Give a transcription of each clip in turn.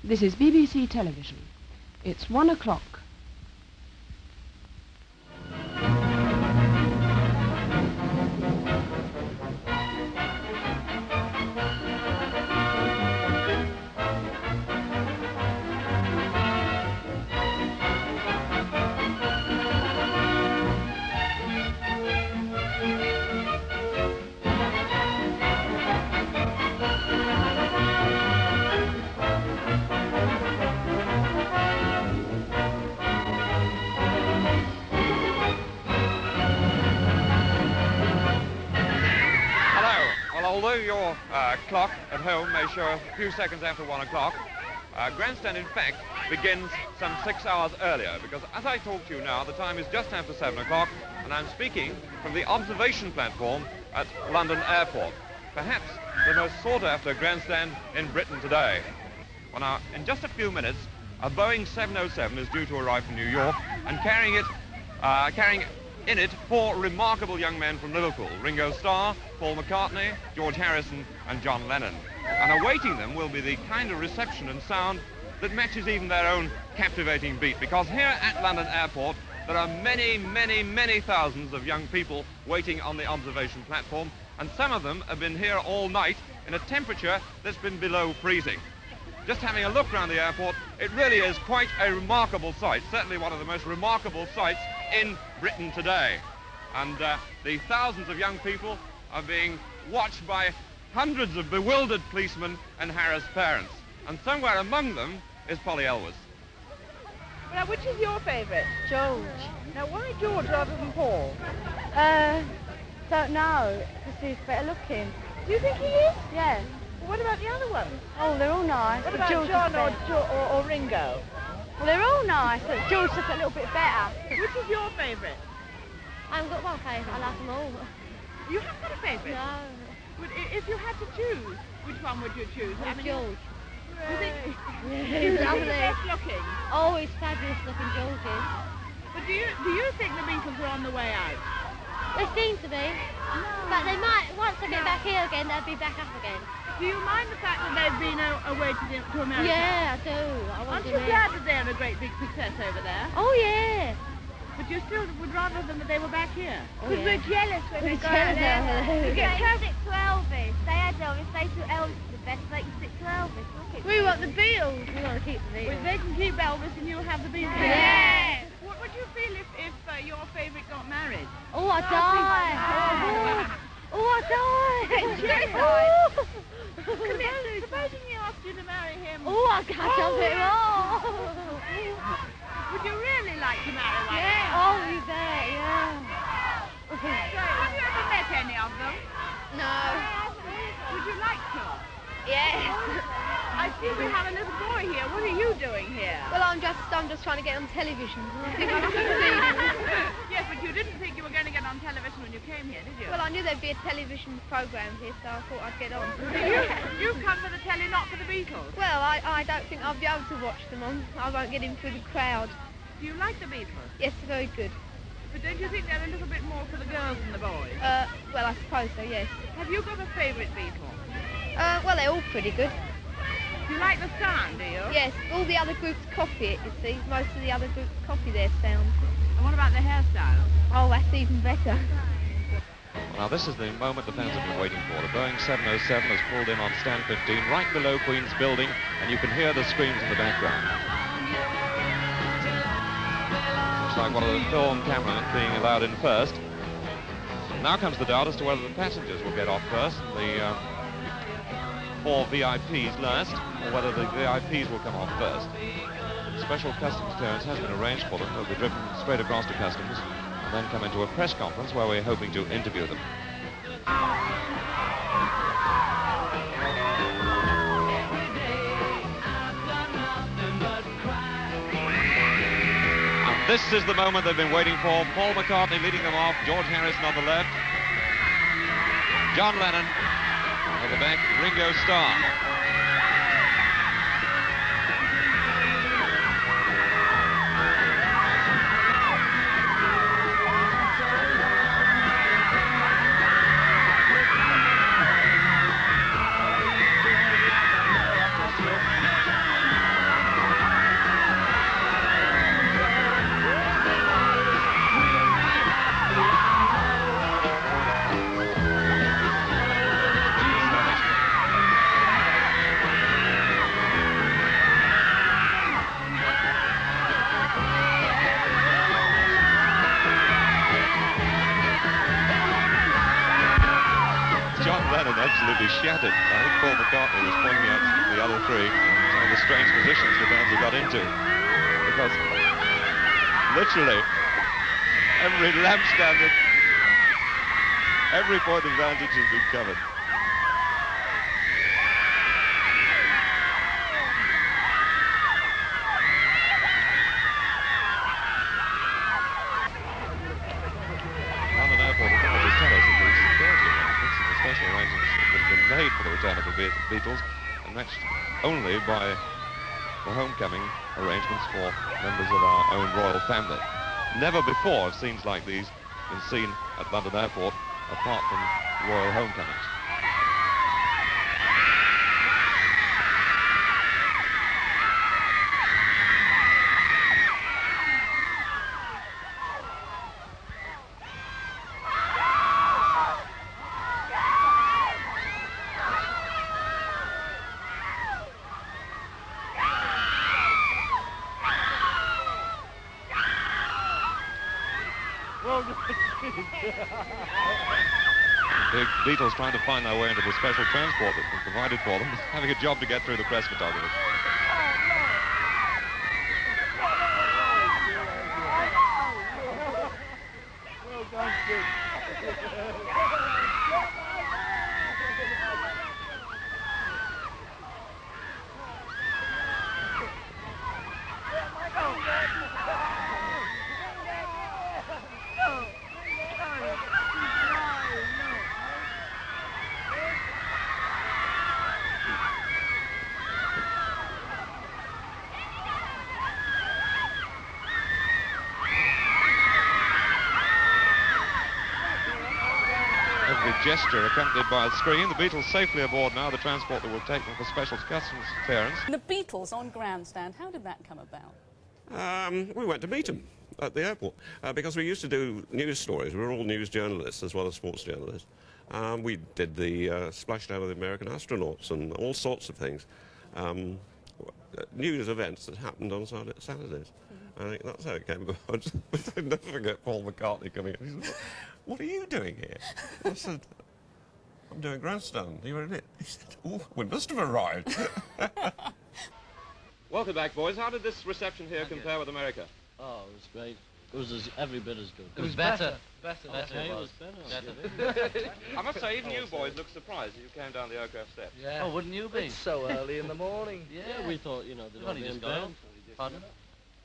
This is BBC Television. It's 1 o'clock. Although your clock at home may show a few seconds after 1 o'clock, Grandstand, in fact, begins some 6 hours earlier, because as I talk to you now, the time is just after 7 o'clock, and I'm speaking from the observation platform at London Airport, perhaps the most sought-after grandstand in Britain today. Well, now, in just a few minutes, a Boeing 707 is due to arrive from New York, and carrying in it 4 remarkable young men from Liverpool: Ringo Starr, Paul McCartney, George Harrison and John Lennon. And awaiting them will be the kind of reception and sound that matches even their own captivating beat, because here at London Airport there are many, many, many thousands of young people waiting on the observation platform, and some of them have been here all night in a temperature that's been below freezing. Just having a look around the airport, it really is quite a remarkable sight, certainly one of the most remarkable sights in Britain today. And the thousands of young people are being watched by hundreds of bewildered policemen and harassed parents. And somewhere among them is Polly Elwes. Now, which is your favourite? George. Now, why George rather than Paul? Don't know, because he's better looking. Do you think he is? Yeah. Well, what about the other ones? Oh, they're all nice. What but about George John is better. or Ringo? Well, they're all nice, but George is a little bit better. Which is your favourite? I haven't got one favourite, I like them all. You haven't got a favourite? No. But if you had to choose, which one would you choose? George. You think He's lovely. best looking? Oh, he's fabulous looking, George is. But do you think the Beatles are on the way out? They seem to be. No. But they might, once they get back here again, they'll be back up again. Do you mind the fact that they've been away to America? Yeah, I do. Aren't you glad that they're a great big success over there? Oh, yeah. But you still would rather than that they were back here? Because we're jealous when We're they go out jealous. there. We get stick to Elvis. They had Elvis, they took Elvis to the best, they can stick to Elvis. Look at We want the Beatles. We want to keep the Beatles. Well, they can keep Elvis and you'll have the Beatles. Yeah. What would you feel if your favourite got married? Oh, I die. Oh, I die. Supposing he asked you to marry him. Oh, I can't jump it all. Would you really like to marry one? Yeah. Oh, you bet, yeah. So, have you ever met any of them? No. Would you like to? Yeah. I see we have a little boy here. What are you doing here? Well, I'm just trying to get on television. I think I Yes, but you didn't think you were going to get on television when you came here, did you? Well, I knew there'd be a television programme here, so I thought I'd get on. You've come for the telly, not for the Beatles. Well, I don't think I'll be able to watch them on. I won't get in through the crowd. Do you like the Beatles? Yes, they're very good. But don't you think they're a little bit more for the girls than the boys? Well, I suppose so, yes. Have you got a favourite Beatle? Well, they're all pretty good. Do you like the sound, do you? Yes, all the other groups copy it, you see. Most of the other groups copy their sound. And what about the hairstyle? Oh, that's even better. Now this is the moment the fans have been waiting for. The Boeing 707 has pulled in on stand 15 right below Queen's Building, and you can hear the screams in the background. Looks like one of the film cameramen being allowed in first. Now comes the doubt as to whether the passengers will get off first, the 4 VIPs last, or whether the VIPs will come off first. Special customs clearance has been arranged for them. They'll be driven straight across to customs and then come into a press conference where we're hoping to interview them. And this is the moment they've been waiting for. Paul McCartney leading them off, George Harrison on the left, John Lennon at the back, Ringo Starr. John Lennon absolutely shattered. I think Paul McCartney was pointing out to the other three some of the strange positions the bands have got into. Because literally every lampstand, every point of vantage has been covered. London Airport authorities tell us that the security arrangements and the special arrangements that have been made for the return of the Beatles are matched only by the homecoming arrangements for members of our own royal family. Never before have scenes like these been seen at London Airport apart from royal homecomings. The Beatles trying to find their way into the special transport that was provided for them, having a job to get through the press photographers. Every gesture accompanied by a scream. The Beatles safely aboard now, the transport that will take them for special customs clearance. The Beatles on Grandstand, how did that come about? We went to meet them at the airport because we used to do news stories. We were all news journalists as well as sports journalists. We did the splashdown of the American astronauts and all sorts of things. News events that happened on Saturdays. I think that's how it came about. But I'll never forget Paul McCartney coming in. He said, "What are you doing here?" I said, "I'm doing Grandstand. You were in it." He said, "Oh, we must have arrived." Welcome back, boys. How did this reception here compare with America? Oh, it was great. It was every bit as good. It was better. It was better. I must say, even you boys look surprised as you came down the aircraft steps. Yeah. Oh, wouldn't you be? It's so early in the morning. Yeah, we thought, you know, they'd all be in bed. Pardon?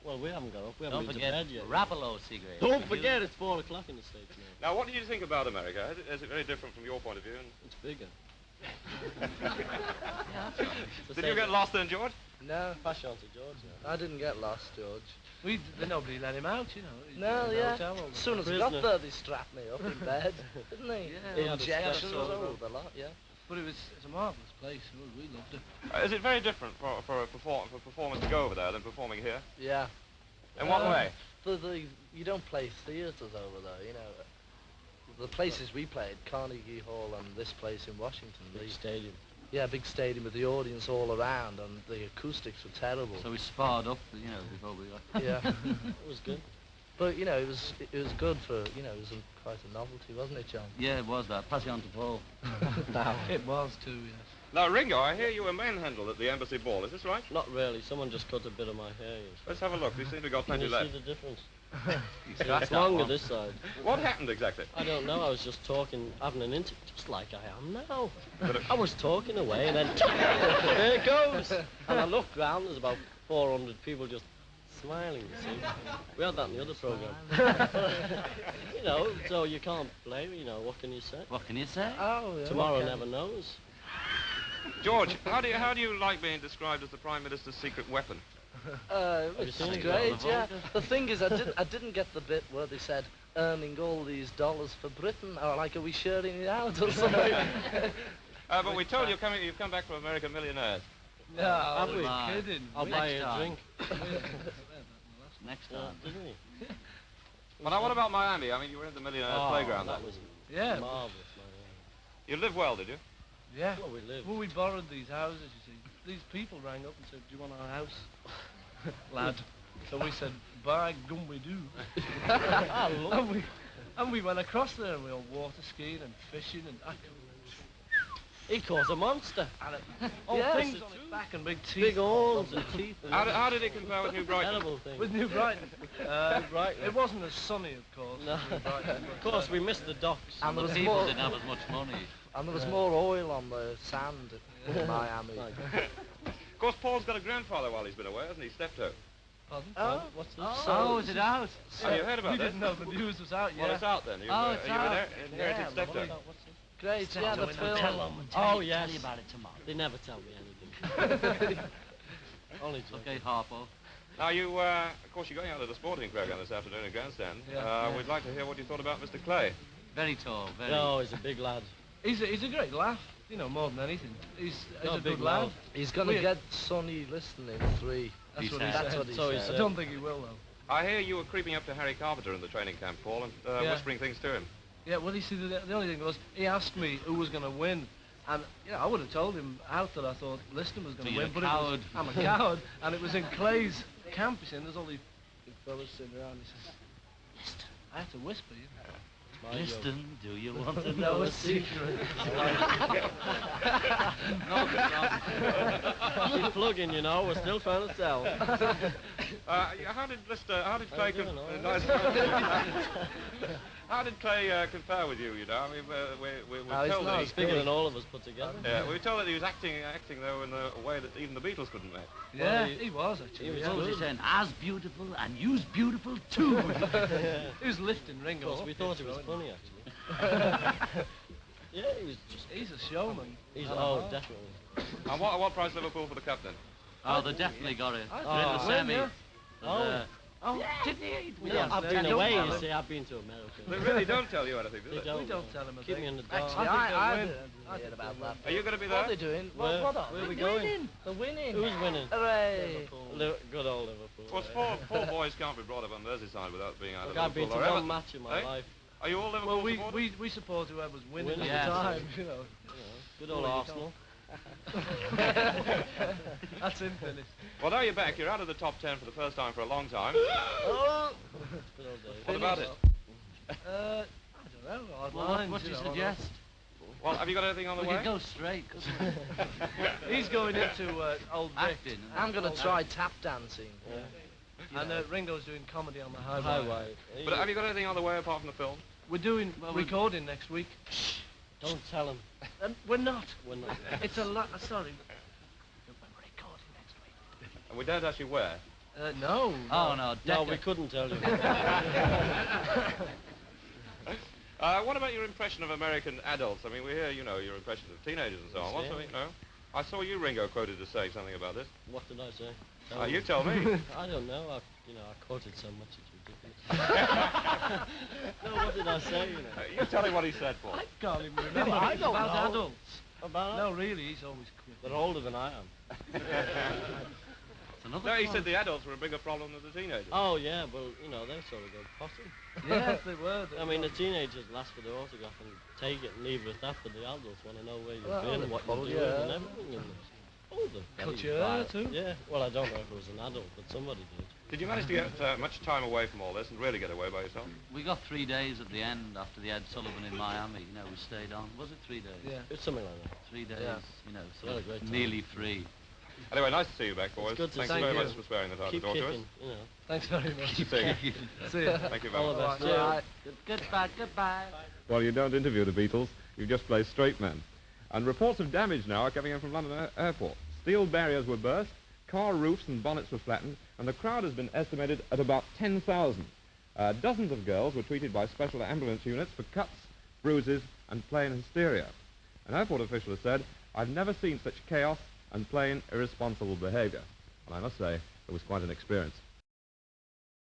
Well, we haven't got up. We Don't haven't been to forget bed yet. Rapallo cigarette. Don't forget, it's 4 o'clock in the States now. Now, what do you think about America? Is it very different from your point of view? It's bigger. Did you get lost then, George? No. Pass you on to George now. I didn't get lost, George. Nobody let him out, you know. No, yeah. As soon as I got there, they strapped me up in bed, didn't they? Yeah, Injections, a lot, yeah. But it's a marvellous place. We loved it. Is it very different for performers to go over there than performing here? Yeah. In what way? You don't play theatres over there, you know. The places we played, Carnegie Hall and this place in Washington. Big stadium. Yeah, big stadium with the audience all around, and the acoustics were terrible. So we sparred up, you know, before we got... Yeah. It was good. But, you know, it was good for, you know, it was quite a novelty, wasn't it, John? Yeah, it was that. Pass you on to Paul. It was too, yes. Now, Ringo, I hear you were manhandled at the embassy ball. Is this right? Not really. Someone just cut a bit of my hair. Let's have a look. We seem to have got Can plenty you left. see the difference? Scratch It's that longer one. this side. What happened exactly? I don't know. I was just talking, having an interview, just like I am now. I was talking away, and then there it goes. And I looked round. There's about 400 people just smiling. You see, we had that in the other program. You know, so you can't blame. You know, what can you say? What can you say? Oh, yeah. Tomorrow never knows. George, how do you like being described as the Prime Minister's secret weapon? It's seen it? great, yeah. The thing is, I didn't get the bit where they said earning all these dollars for Britain, or like, are we sharing it out or something? But we told you you've come back from America millionaires. No, Have we? we're kidding. I'll buy you a time. drink. Next Yeah, time. didn't he? But now, what about Miami? I mean, you were in the millionaires playground there. That was Yeah. marvellous, man. You lived well, did you? Yeah. Well, we lived. Well, we borrowed these houses, you see. These people rang up and said, "Do you want our house, lad?" So we said, "By gum, we do." and we went across there and we were water skiing and fishing and He caused a monster. All Yes. things on its back and big teeth. Big horns and teeth. And How did it compare with New Brighton? terrible thing. With New Brighton. Brighton. It wasn't as sunny, of course. No. as New Brighton, Of course, we missed the docks. And there The was people more, didn't have as much money. and there was more oil on the sand in Miami. Of course, Paul's got a grandfather while he's been away, hasn't he? Steptoe. Pardon? What's this? Oh, is it out? Have you heard about You this? didn't know the news was out Well, yet. it's out then. You've, Oh, it's you've out. inherited Yeah, Steptoe. Great, yeah, the film. Oh, yes. Tell you about it tomorrow. They never tell me anything. Only joke. Okay, Harpo. Now, you, of course, you're going out to the sporting program this afternoon at Grandstand. Yeah. We'd like to hear what you thought about Mr. Clay. Very tall, very. No, he's a big lad. He's a great laugh, you know, more than anything. He's Got a a big good lad. mouth. He's going to get Sonny listening 3. That's what he said. said. That's what he So he said. said. I don't think he will, though. I hear you were creeping up to Harry Carpenter in the training camp, Paul, and Yeah. whispering things to him. Yeah, well, you see, the only thing was, he asked me who was going to win. And, you know, I would have told him out that I thought Liston was going So to you're win. a But coward. I'm a coward. And it was in Clay's camp, you see, and there's all these big fellas sitting around. He says, Liston. I had to whisper, you know. Listen, do you want to Know know a a secret? No, no. Keep plugging, you know, we're still trying to tell. How did Clay you doing, all right? nice. How did Clay compare with you? You know, I mean, we were No, he's told not that as Bigger than all of us put together. we were told that he was acting though in a way that even the Beatles couldn't make. Yeah, he- he was, actually. he was yeah. What was he saying? As beautiful and you's beautiful too. He was lifting Of Ringo course, up, we thought you it was know, funny, actually. Yeah, he was just... He's a showman. He's, Uh-huh. oh, definitely. And what price Liverpool for the cup then? Oh, they definitely got it. I They're in the think semi. they win, Oh. Oh, Didn't he? Yeah, I've been they away, don't you tell see, I've been to America. They really don't tell you anything, do They they? don't. we don't tell him a Keep thing. me in the dark. Actually, I think I they'll win. didn't I hear think about they'll that. Are you going to be What are there? they doing? Where- What are where they we going? winning? They're winning. Who's winning? Hooray. Good old Liverpool. Of course, four boys can't be brought up on Merseyside without being out Look, of I've been to Liverpool or one Everton. match in my Eh? life. Are you all Liverpool Well, supporters? we support whoever's winning Winning. at the Yes. time, you know. You know, good old Well, you Arsenal. That's him finished. Well, now you're back. You're out of the top 10 for the first time for a long time. Oh. Good old days. What about it? I don't know. Odd Well, lines, what do you know, suggest? Well, have you got anything on the We way? could go straight, couldn't we? He's going into Old Vic. Acting. I'm going to try tap dancing. And Ringo's doing comedy on the highway. Highway. But have you got anything on the way apart from the film? We're doing Well, we- recording next week. Don't tell him. We're not. We're not. It's a lot. Sorry. We're recording next week. And we don't actually where? No. Oh, no, No, Decca. we couldn't tell you. What about your impression of American adults? I mean, we hear, you know, your impression of teenagers and so on. What's Yeah. something, no? I saw you, Ringo, quoted as saying something about this. What did I say? You tell me. I don't know. I quoted so much it's ridiculous. No, what did I say? You know. You tell him what he said, Paul. I can't even remember. I It's don't about know. adults. About No, really, he's always quick. They're older than I am. It's another No, he one. said the adults were a bigger problem than the teenagers. Oh yeah, well you know they sort of go potty. Yes, they were. I mean the teenagers ask for the autograph and take it and leave it at that, but the adults want to know where you've Well, been, what well, you're doing, yeah. and everything. And they're Cut very your hair violent. too. Yeah. Well, I don't know if it was an adult, but somebody did. Did you manage to get much time away from all this and really get away by yourself? We got 3 days at the end after the Ed Sullivan in Miami. You know, we stayed on. Was it 3 days? Yeah. It's something like that. 3 days, Yeah. you know, We had a so great time. nearly free. Anyway, nice to see you back, boys. good to Thanks see very you. much for sparing the time Keep to talk to us. kicking, you know. Thanks very much. See you. See ya. Thank you very All the much. best. Yeah. Right. Goodbye, goodbye. Well, you don't interview the Beatles, you just play straight men. And reports of damage now are coming in from London Airport. Steel barriers were burst, car roofs and bonnets were flattened, and the crowd has been estimated at about 10,000. Dozens of girls were treated by special ambulance units for cuts, bruises, and plain hysteria. An airport official has said, "I've never seen such chaos and plain irresponsible behaviour." And I must say, it was quite an experience.